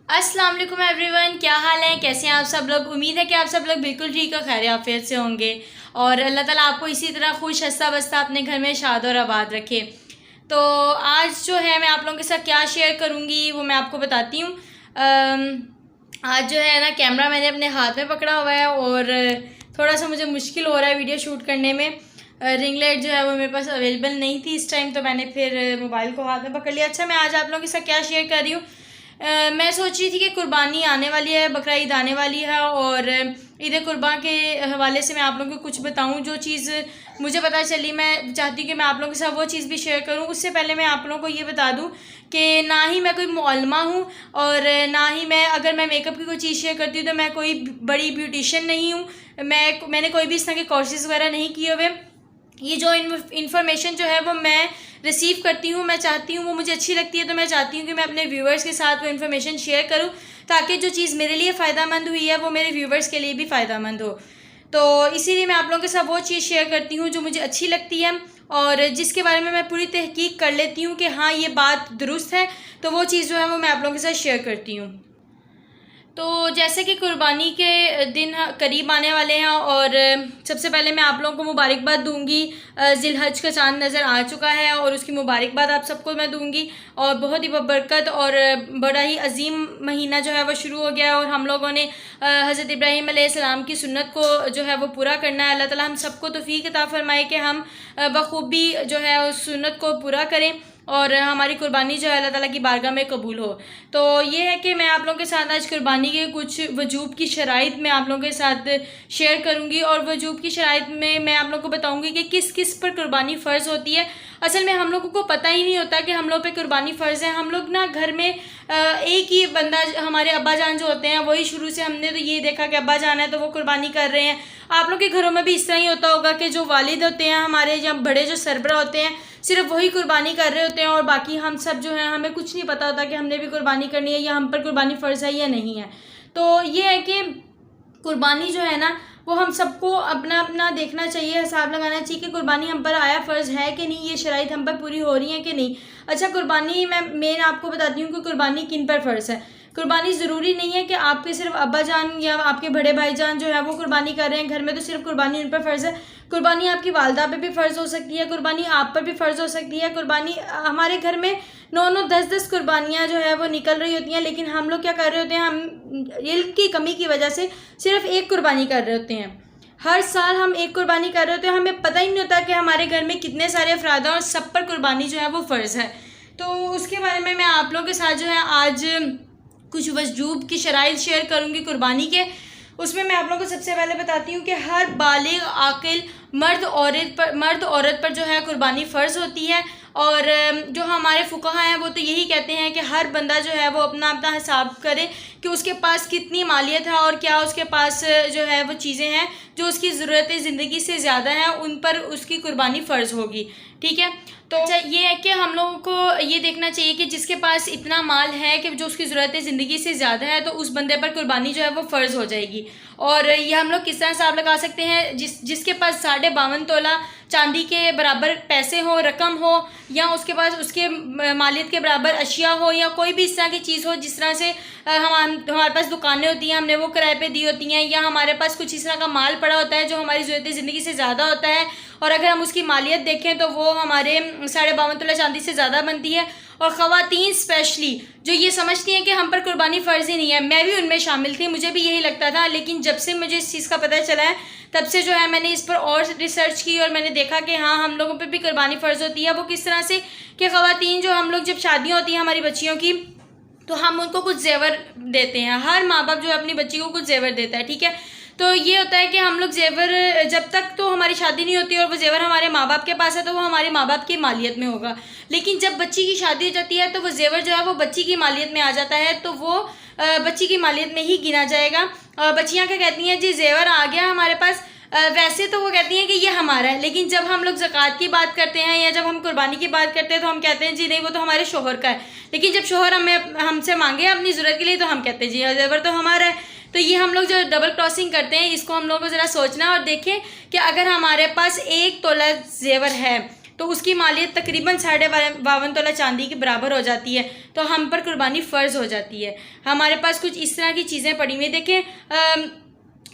अस्सलाम वालेकुम एवरीवन, क्या हाल है, कैसे हैं आप सब लोग। उम्मीद है कि आप सब लोग बिल्कुल ठीक और खैर आफियत से होंगे और अल्लाह ताला आपको इसी तरह खुश हंसता बसता अपने घर में शाद और आबाद रखे। तो आज जो है मैं आप लोगों के साथ क्या शेयर करूँगी वो मैं आपको बताती हूँ। आज जो है ना कैमरा मैंने अपने हाथ में पकड़ा हुआ है और थोड़ा सा मुझे मुश्किल हो रहा है वीडियो शूट करने में। रिंग लाइट जो है वो मेरे पास अवेलेबल नहीं थी इस टाइम, तो मैंने फिर मोबाइल को हाथ में पकड़ लिया। अच्छा, मैं आज आप लोगों के साथ क्या शेयर कर रही हूँ। मैं सोच रही थी कि कुर्बानी आने वाली है, बकरा ईद आने वाली है और ईद कुर्बान के हवाले से मैं आप लोगों को कुछ बताऊं। जो चीज़ मुझे पता चली मैं चाहती हूँ कि मैं आप लोगों के साथ वो चीज़ भी शेयर करूं। उससे पहले मैं आप लोगों को ये बता दूं कि ना ही मैं कोई मौलमा हूँ और ना ही अगर मैं मेकअप की कोई चीज़ शेयर करती हूँ तो मैं कोई बड़ी ब्यूटिशियन नहीं हूँ। मैंने कोई भी इस तरह के कोर्सेज़ वगैरह नहीं किए हुए। ये जो इन्फॉर्मेशन जो है वो मैं रिसीव करती हूँ, मैं चाहती हूँ वो मुझे अच्छी लगती है, तो मैं चाहती हूँ कि मैं अपने व्यूवर्स के साथ वो इन्फॉर्मेशन शेयर करूँ ताकि जो चीज़ मेरे लिए फ़ायदेमंद हुई है वो मेरे व्यूवर्स के लिए भी फ़ायदेमंद हो। तो इसीलिए मैं आप लोगों के साथ वो चीज़ शेयर करती हूँ जो मुझे अच्छी लगती है और जिसके बारे में मैं पूरी तहकीक कर लेती हूँ कि हाँ ये बात दुरुस्त है, तो वो चीज़ जो है वो मैं आप लोगों के साथ शेयर करती हूँ। तो जैसे कि कुर्बानी के दिन करीब आने वाले हैं और सबसे पहले मैं आप लोगों को मुबारकबाद दूंगी। जिलहज का चांद नज़र आ चुका है और उसकी मुबारकबाद आप सबको मैं दूंगी और बहुत ही बरकत और बड़ा ही अजीम महीना जो है वो शुरू हो गया है और हम लोगों ने हज़रत इब्राहीम अलैहिस्सलाम की सुन्नत को जो है वो पूरा करना है। अल्लाह ताला हम सबको तौफीक अता फरमाए कि हम बखूबी जो है उस सुन्नत को पूरा करें और हमारी कुर्बानी जो है अल्लाह ताला की बारगाह में कबूल हो। तो ये है कि मैं आप लोगों के साथ आज कुर्बानी के कुछ वजूब की शराइत में आप लोगों के साथ शेयर करूंगी और वजूब की शराइत में मैं आप लोगों को बताऊंगी कि किस किस पर कुर्बानी फ़र्ज़ होती है। असल में हम लोगों को पता ही नहीं होता कि हम लोग पे कुर्बानी फ़र्ज़ है। हम लोग ना घर में एक ही बंदा, हमारे अब्बा जान जो होते हैं वही शुरू से हमने तो ये देखा कि अब्बा जान है तो वो कुर्बानी कर रहे हैं। आप लोग के घरों में भी इस तरह ही होता होगा कि जो वालिद होते हैं हमारे या बड़े जो सरबरा होते हैं सिर्फ वही कुर्बानी कर रहे होते हैं और बाकी हम सब जो है हमें कुछ नहीं पता होता कि हमने भी कुर्बानी करनी है या हम पर कुर्बानी फ़र्ज़ है या नहीं है। तो ये है कि कुर्बानी जो है ना वो हम सबको अपना अपना देखना चाहिए, हिसाब लगाना चाहिए कि कुर्बानी हम पर आया फ़र्ज़ है कि नहीं, ये शराइत हम पर पूरी हो रही है कि नहीं। अच्छा, कुर्बानी मैं आपको बताती हूँ कि कुर्बानी किन पर फ़र्ज़ है। कुर्बानी ज़रूरी नहीं है कि आपके सिर्फ अब्बा जान या आपके बड़े भाई जान जो है वो कुर्बानी कर रहे हैं घर में तो सिर्फ कुर्बानी उन पर फ़र्ज़ है। कुर्बानी आपकी वालदा पे भी फ़र्ज़ हो सकती है, कुर्बानी आप पर भी फ़र्ज़ हो सकती है। कुर्बानी हमारे घर में 9-9 10-10 कुर्बानियाँ जो है वो निकल रही होती हैं, लेकिन हम लोग क्या कर रहे होते हैं, हम इल्म की कमी की वजह से सिर्फ एक कुर्बानी कर रहे होते हैं। हर साल हम एक कुर्बानी कर रहे होते हैं, हमें पता ही नहीं होता कि हमारे घर में कितने सारे अफराद हैं और सब पर कुर्बानी जो है वो फ़र्ज़ है। तो उसके बारे में मैं आप लोगों के साथ जो है आज कुछ वजूब की शराइत शेयर करूँगी कुर्बानी के। उसमें मैं आप लोगों को सबसे पहले बताती हूँ कि हर बालिग आकिल मर्द औरत पर जो है कुर्बानी फ़र्ज़ होती है और जो हमारे फुक़हा हैं वो तो यही कहते हैं कि हर बंदा जो है वो अपना अपना हिसाब करे कि उसके पास कितनी मालियत है और क्या उसके पास जो है वो चीज़ें हैं जो उसकी ज़रूरत ज़िंदगी से ज़्यादा हैं, उन पर उसकी कुर्बानी फ़र्ज़ होगी। ठीक है, तो अच्छा ये है कि हम लोगों को ये देखना चाहिए कि जिसके पास इतना माल है कि जो उसकी ज़रूरत ज़िंदगी से ज़्यादा है तो उस बंदे पर कुर्बानी जो है वो फ़र्ज़ हो जाएगी। और ये हम लोग किस तरह हिसाब लगा सकते हैं, जिसके पास 52.5 तोला चांदी के बराबर पैसे हो, रकम हो, या उसके पास उसके मालियत के बराबर अशिया हो या कोई भी इस तरह की चीज़ हो, जिस तरह से हमारे पास दुकानें होती हैं हमने वो किराए पे दी होती हैं, या हमारे पास कुछ इस तरह का माल पड़ा होता है जो हमारी ज़रूरत ज़िंदगी से ज़्यादा होता है और अगर हम उसकी मालियत देखें तो वो हमारे 52.5 तोला चांदी से ज़्यादा बनती है। और ख़वातीन स्पेशली जो ये समझती हैं कि हम पर कुर्बानी फ़र्ज़ ही नहीं है, मैं भी उनमें शामिल थी, मुझे भी यही लगता था, लेकिन जब से मुझे इस चीज़ का पता चला है तब से जो है मैंने इस पर और रिसर्च की और मैंने देखा कि हाँ हम लोगों पे भी कुर्बानी फ़र्ज़ होती है। वो किस तरह से कि ख़वातीन जो हम लोग जब शादियाँ होती हैं हमारी बच्चियों की तो हम उनको कुछ जेवर देते हैं, हर माँ बाप जो है अपनी बच्ची को कुछ जेवर देता है। ठीक है, तो ये होता है कि हम लोग जेवर जब तक तो हमारी शादी नहीं होती और वो जेवर हमारे माँ बाप के पास है तो वो हमारे माँ बाप की मालियत में होगा, लेकिन जब बच्ची की शादी हो जाती है तो वो जेवर जो है वो बच्ची की मालियत में आ जाता है, तो वो बच्ची की मालियत में ही गिना जाएगा। बच्चियाँ क्या कहती हैं, जी जेवर आ गया हमारे पास, वैसे तो वो कहती हैं कि ये हमारा है, लेकिन जब हम लोग ज़कात की बात करते हैं या जब हम कुर्बानी की बात करते हैं तो हम कहते हैं जी नहीं वो तो हमारे शोहर का है, लेकिन जब शोहर हमसे मांगे अपनी ज़रूरत के लिए तो हम कहते हैं जी जेवर तो हमारा है। तो ये हम लोग जो डबल क्रॉसिंग करते हैं इसको हम लोग को ज़रा सोचना और देखें कि अगर हमारे पास 1 तोला जेवर है तो उसकी मालियत तकरीबन 52.5 तोला चांदी के बराबर हो जाती है, तो हम पर कुर्बानी फ़र्ज़ हो जाती है। हमारे पास कुछ इस तरह की चीज़ें पड़ी हुई, देखें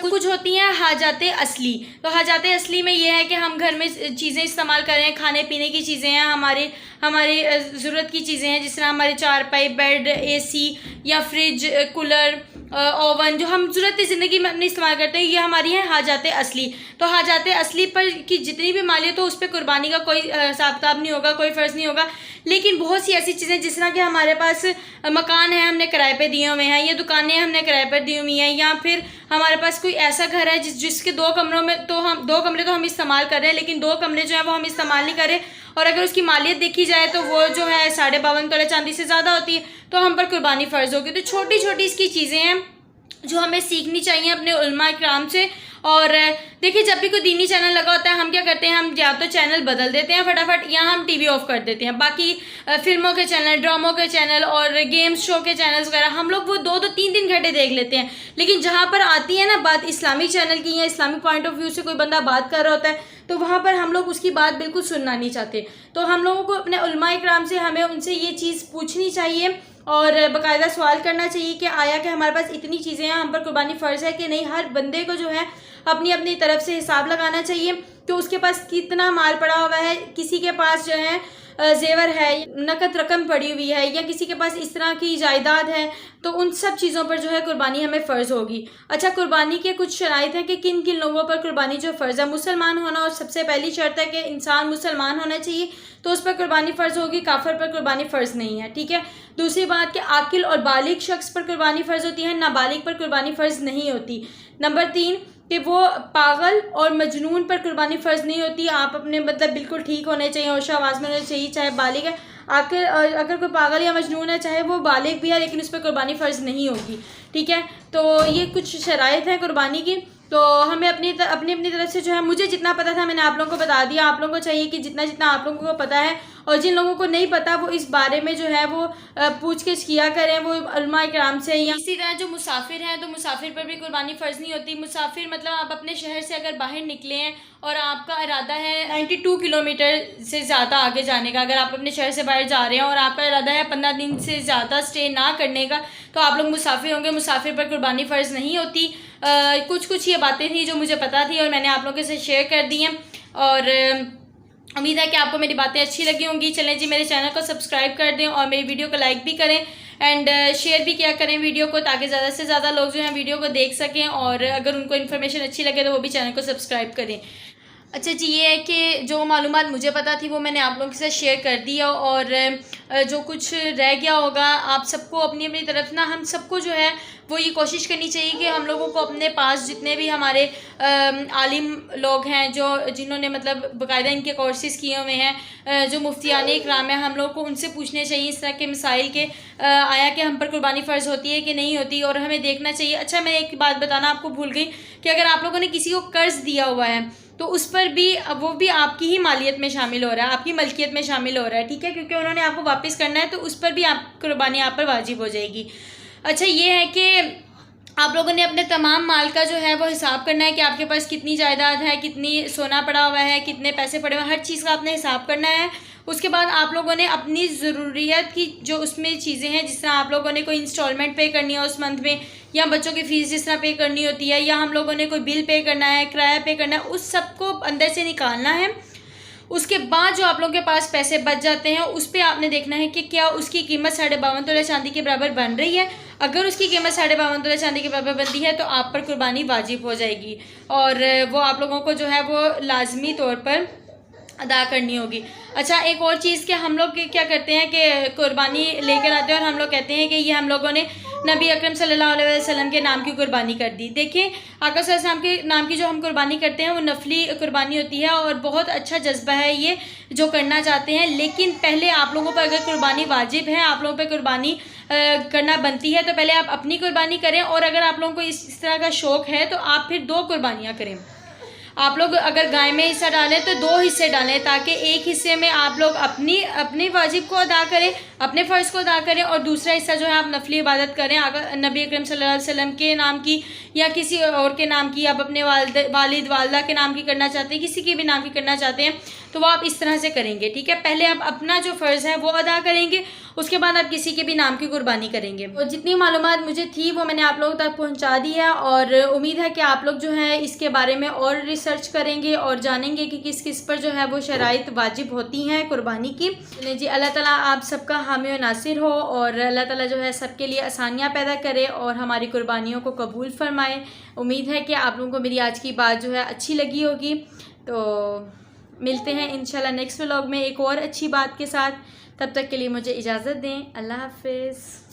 कुछ होती हैं हाजाते असली। तो हाजाते असली में ये है कि हम घर में चीज़ें इस्तेमाल करें, खाने पीने की चीज़ें हैं, हमारी ज़रूरत की चीज़ें हैं, जिस तरह हमारे चारपाई, बेड, एसी या फ्रिज, कूलर, ओवन, जो हम ज़रूरत ज़िंदगी में अपने इस्तेमाल करते हैं, ये हमारी हैं हाजाते असली। तो हाजाते असली पर की जितनी भी मालियत हो उस पर कुर्बानी का कोई हिसाब किताब नहीं होगा, कोई फ़र्ज़ नहीं होगा। लेकिन बहुत सी ऐसी चीज़ें, जिस तरह कि हमारे पास मकान है हमने किराए पे दिए हुए हैं, या दुकानें हमने किराए पर दी हुई हैं, या फिर हमारे पास कोई ऐसा घर है जिसके 2 कमरों में तो हम 2 कमरे तो हम इस्तेमाल कर रहे हैं, लेकिन 2 कमरे जो है वो हम इस्तेमाल नहीं कर रहे, और अगर उसकी मालियत देखी जाए तो वो जो है 52.5 तोला चांदी से ज़्यादा होती है, तो हम पर कुर्बानी फ़र्ज़ होगी। तो छोटी छोटी इसकी चीज़ें हैं जो हमें सीखनी चाहिए अपने उलमा इकराम से। और देखिए, जब भी कोई दीनी चैनल लगा होता है, हम क्या करते हैं, हम या तो चैनल बदल देते हैं फटाफट, या हम टीवी ऑफ कर देते हैं। बाकी फिल्मों के चैनल, ड्रामों के चैनल और गेम्स शो के चैनल्स वगैरह हम लोग वो 2-2, 3-3 घंटे देख लेते हैं। लेकिन जहाँ पर आती है ना बात इस्लामिक चैनल की, या इस्लामिक पॉइंट ऑफ व्यू से कोई बंदा बात कर रहा होता है, तो वहाँ पर हम लोग उसकी बात बिल्कुल सुनना नहीं चाहते। तो हम लोगों को अपने उलमा इकराम से हमें उनसे ये चीज़ पूछनी चाहिए और बाकायदा सवाल करना चाहिए कि आया कि हमारे पास इतनी चीज़ें हैं, हम पर कुर्बानी फ़र्ज़ है कि नहीं। हर बंदे को जो है अपनी अपनी तरफ से हिसाब लगाना चाहिए कि उसके पास कितना माल पड़ा हुआ है। किसी के पास जो है जेवर है, नकद रकम पड़ी हुई है, या किसी के पास इस तरह की जायदाद है, तो उन सब चीज़ों पर जो है कुर्बानी हमें फ़र्ज़ होगी। अच्छा, कुर्बानी के कुछ शराइत हैं कि किन किन लोगों पर कुर्बानी जो फ़र्ज़ है। मुसलमान होना, और सबसे पहली शर्त है कि इंसान मुसलमान होना चाहिए, तो उस पर कुर्बानी फ़र्ज़ होगी। काफिर पर कुर्बानी फ़र्ज़ नहीं है, ठीक है। दूसरी बात कि आकिल और बालिग शख्स पर कुर्बानी फ़र्ज़ होती है, नाबालिग पर कुर्बानी फ़र्ज़ नहीं होती। नंबर 3 कि वो पागल और मजनून पर कुर्बानी फ़र्ज़ नहीं होती। आप अपने मतलब बिल्कुल ठीक होने चाहिए, होशो आवाज़ में होने चाहिए, चाहे बालिग है। आखिर अगर कोई पागल या मजनून है, चाहे वो बालिग भी है, लेकिन उस पर कुर्बानी फ़र्ज़ नहीं होगी, ठीक है। तो ये कुछ शराइत हैं कुर्बानी की। तो हमें अपनी तरफ से जो है, मुझे जितना पता था मैंने आप लोगों को बता दिया। आप लोगों को चाहिए कि जितना जितना आप लोगों को पता है, और जिन लोगों को नहीं पता वो इस बारे में जो है वो पूछ-गिछ किया करें वो उलमा इकराम से। या इसी तरह जो मुसाफिर हैं, तो मुसाफिर पर भी कुर्बानी फ़र्ज़ नहीं होती। मुसाफिर मतलब आप अपने शहर से अगर बाहर निकले हैं और आपका इरादा है 92 किलोमीटर से ज़्यादा आगे जाने का, अगर आप अपने शहर से बाहर जा रहे हैं और आपका इरादा है 15 दिन से ज़्यादा स्टे ना करने का, तो आप लोग मुसाफिर होंगे। मुसाफिर पर कुर्बानी फ़र्ज़ नहीं होती। कुछ ये बातें थी जो मुझे पता थी और मैंने आप लोगों से शेयर कर दी हैं, और उम्मीद है कि आपको मेरी बातें अच्छी लगी होंगी। चलें जी, मेरे चैनल को सब्सक्राइब कर दें और मेरी वीडियो को लाइक भी करें एंड शेयर भी किया करें वीडियो को, ताकि ज़्यादा से ज़्यादा लोग जो हैं वीडियो को देख सकें, और अगर उनको इन्फॉर्मेशन अच्छी लगे तो वो भी चैनल को सब्सक्राइब करें। अच्छा जी, ये है कि जो मालूमात मुझे पता थी वो मैंने आप लोगों के साथ शेयर कर दिया, और जो कुछ रह गया होगा आप सबको अपनी अपनी तरफ ना, हम सबको जो है वो ये कोशिश करनी चाहिए कि हम लोगों को अपने पास जितने भी हमारे आलिम लोग हैं, जो जिन्होंने मतलब बाकायदा इनके कोर्सेज़ किए हुए हैं, जो मुफ्तियान इकराम है, हम लोग को उनसे पूछने चाहिए इस तरह के मसाइल के आया कि हम पर कुर्बानी फ़र्ज़ होती है कि नहीं होती, और हमें देखना चाहिए। अच्छा, मैं एक बात बताना आपको भूल गई कि अगर आप लोगों ने किसी को कर्ज़ दिया हुआ है तो उस पर भी वो भी आपकी ही मालियत में शामिल हो रहा है, आपकी मलकियत में शामिल हो रहा है, ठीक है, क्योंकि उन्होंने आपको वापस करना है, तो उस पर भी आप कुर्बानी आप पर वाजिब हो जाएगी। अच्छा, ये है कि आप लोगों ने अपने तमाम माल का जो है वो हिसाब करना है कि आपके पास कितनी जायदाद है, कितनी सोना पड़ा हुआ है, कितने पैसे पड़े हुए हैं, हर चीज़ का आपने हिसाब करना है। उसके बाद आप लोगों ने अपनी ज़रूरियत की जो उसमें चीज़ें हैं, जिस तरह आप लोगों ने कोई इंस्टॉलमेंट पे करनी है उस मंथ में, या बच्चों की फ़ीस जिस तरह पे करनी होती है, या हम लोगों ने कोई बिल पे करना है, किराया पे करना है, उस सब को अंदर से निकालना है। उसके बाद जो आप लोगों के पास पैसे बच जाते हैं उस पर आपने देखना है कि क्या उसकी कीमत 52.5 तोला चांदी के बराबर बन रही है। अगर उसकी कीमत 52.5 तोला चांदी के बराबर बनती है तो आप पर कुर्बानी वाजिब हो जाएगी, और वो आप लोगों को जो है वो लाजमी तौर पर अदा करनी होगी। अच्छा, एक और चीज़ कि हम लोग क्या करते हैं कि कुर्बानी लेकर आते हैं और हम लोग कहते हैं कि ये हम लोगों ने नबी अकरम सल्लल्लाहु अलैहि वसल्लम के नाम की कुर्बानी कर दी। देखिए, आका सल्लल्लाहु अलैहि वसल्लम के नाम की जो हम कुर्बानी करते हैं वो नफली कुर्बानी होती है, और बहुत अच्छा जज्बा है ये जो करना चाहते हैं। लेकिन पहले आप लोगों पर अगर कुर्बानी वाजिब है, आप लोगों पर कुर्बानी करना बनती है, तो पहले आप अपनी कुर्बानी करें, और अगर आप लोगों को इस तरह का शौक़ है तो आप फिर 2 कुर्बानियाँ करें। आप लोग अगर गाय में हिस्सा डालें तो 2 हिस्से डालें, ताकि एक हिस्से में आप लोग अपनी वाजिब को अदा करें, अपने फ़र्ज़ को अदा करें, और दूसरा हिस्सा जो है आप नफली इबादत करें अगर नबी अकरम सल्लल्लाहु अलैहि वसल्लम के नाम की या किसी और के नाम की, आप अपने वालिद वालदा के नाम की करना चाहते हैं, किसी के भी नाम की करना चाहते हैं, तो वो आप इस तरह से करेंगे। ठीक है, पहले आप अपना जो फ़र्ज़ है वो अदा करेंगे, उसके बाद आप किसी के भी नाम की कुर्बानी करेंगे। और जितनी मालूमात मुझे थी वो मैंने आप लोगों तक पहुंचा दी है, और उम्मीद है कि आप लोग जो है इसके बारे में और रिसर्च करेंगे और जानेंगे कि किस किस पर जो है वो शराइत वाजिब होती हैं कुर्बानी की। जी, अल्लाह ताला आप सबका हामी और नासिर हो, और अल्लाह ताला जो है सबके लिए आसानियाँ पैदा करे और हमारी कुर्बानियों को कबूल फरमाए। उम्मीद है कि आप लोगों को मेरी आज की बात जो है अच्छी लगी होगी। तो मिलते हैं इंशाल्लाह नेक्स्ट व्लॉग में एक और अच्छी बात के साथ। तब तक के लिए मुझे इजाज़त दें। अल्लाह हाफ़िज़।